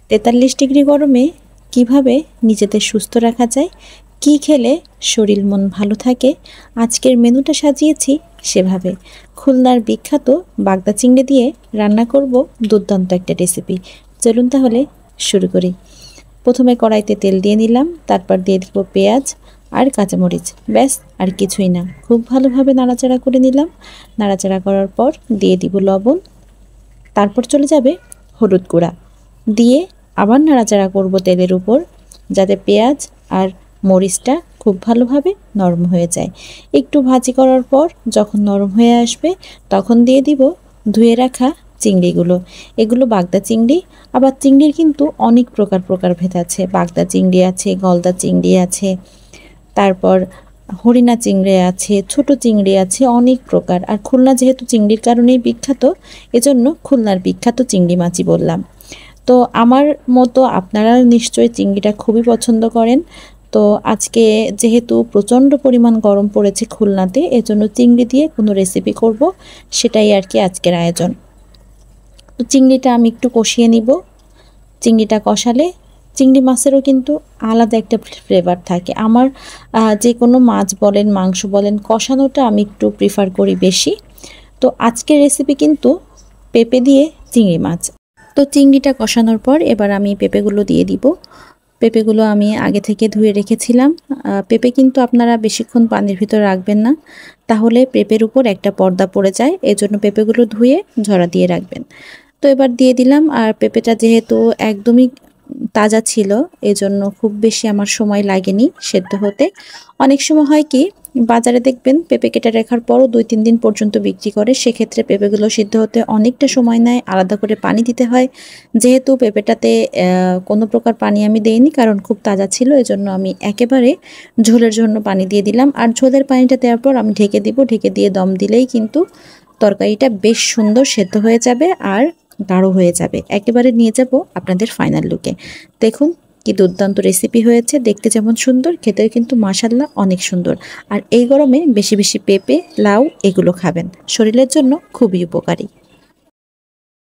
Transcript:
৪৩ degree গরমে কিভাবে নিজেদের সুস্থ রাখা যায়, কি খেলে শরীর মন ভালো থাকে, আজকের মেনুটা সাজিয়েছি সেভাবে। খুলনার বিখ্যাত বাগদা চিংড়ি দিয়ে রান্না করব দুর্দান্ত একটা রেসিপি। চলুন তাহলে শুরু করি। প্রথমে কড়াইতে তেল দিয়ে নিলাম, তারপর দিয়ে দিব পেঁয়াজ আর কাঁচামরিচ, ব্যাস আর কিছুই না। খুব ভালোভাবে নাড়াচাড়া করে নিলাম। নাড়াচাড়া করার পর দিয়ে দিব লবণ, তারপর চলে যাবে হলুদ গুঁড়া দিয়ে আবার নাড়াচাড়া করব তেলের উপর, যাতে পেঁয়াজ আর মরিচটা খুব ভালোভাবে নরম হয়ে যায়। একটু ভাজি করার পর যখন নরম হয়ে আসবে তখন দিয়ে দিব ধুয়ে রাখা চিংড়িগুলো। এগুলো বাগদা চিংড়ি, আবার চিংড়ির কিন্তু অনেক প্রকারভেদ আছে। বাগদা চিংড়ি আছে, গলদা চিংড়ি আছে, তারপর হরিণা চিংড়ি আছে, ছোট চিংড়ি আছে, অনেক প্রকার। আর খুলনা যেহেতু চিংড়ির কারণেই বিখ্যাত, এজন্য খুলনার বিখ্যাত চিংড়ি মাছই বললাম। তো আমার মতো আপনারা নিশ্চয়ই চিংড়িটা খুবই পছন্দ করেন। তো আজকে যেহেতু প্রচণ্ড পরিমাণ গরম পড়েছে খুলনাতে, এজন্য চিংড়ি দিয়ে কোনো রেসিপি করব, সেটাই আর কি আজকের আয়োজন। তো চিংড়িটা আমি একটু কষিয়ে নিব। চিংড়িটা কষালে চিংড়ি মাছেরও কিন্তু আলাদা একটা ফ্লেভার থাকে। আমার যে কোনো মাছ বলেন, মাংস বলেন, কষানোটা আমি একটু প্রিফার করি বেশি। তো আজকের রেসিপি কিন্তু পেঁপে দিয়ে চিংড়ি মাছ। তো চিংড়িটা কষানোর পর এবার আমি পেঁপেগুলো দিয়ে দিব। পেঁপেগুলো আমি আগে থেকে ধুয়ে রেখেছিলাম। পেঁপে কিন্তু আপনারা বেশিক্ষণ পানির ভিতর রাখবেন না, তাহলে পেঁপের উপর একটা পর্দা পড়ে যায়। এজন্য পেঁপেগুলো ধুয়ে ঝরা দিয়ে রাখবেন। তো এবার দিয়ে দিলাম। আর পেঁপেটা যেহেতু একদমই তাজা ছিল, এজন্য খুব বেশি আমার সময় লাগেনি সেদ্ধ হতে। অনেক সময় হয় কি, বাজারে দেখবেন পেঁপে কেটে রাখার পরও ২-৩ দিন পর্যন্ত বিক্রি করে, সেক্ষেত্রে পেঁপেগুলো সিদ্ধ হতে অনেকটা সময় নেয়, আলাদা করে পানি দিতে হয়। যেহেতু পেঁপেটাতে কোনো প্রকার পানি আমি দেইনি, কারণ খুব তাজা ছিল, এজন্য আমি একেবারে ঝোলের জন্য পানি দিয়ে দিলাম। আর ঝোলের পানিটা দেওয়ার পর আমি ঢেকে দিব। ঢেকে দিয়ে দম দিলেই কিন্তু তরকারিটা বেশ সুন্দর সেদ্ধ হয়ে যাবে আর গাঢ় হয়ে যাবে। একেবারে নিয়ে যাব আপনাদের ফাইনাল লুকে। দেখুন কি দুর্দান্ত রেসিপি হয়েছে, দেখতে যেমন সুন্দর, খেতেও কিন্তু মাশাআল্লাহ অনেক সুন্দর। আর এই গরমে বেশি বেশি পেঁপে, লাউ এগুলো খাবেন, শরীরের জন্য খুবই উপকারী।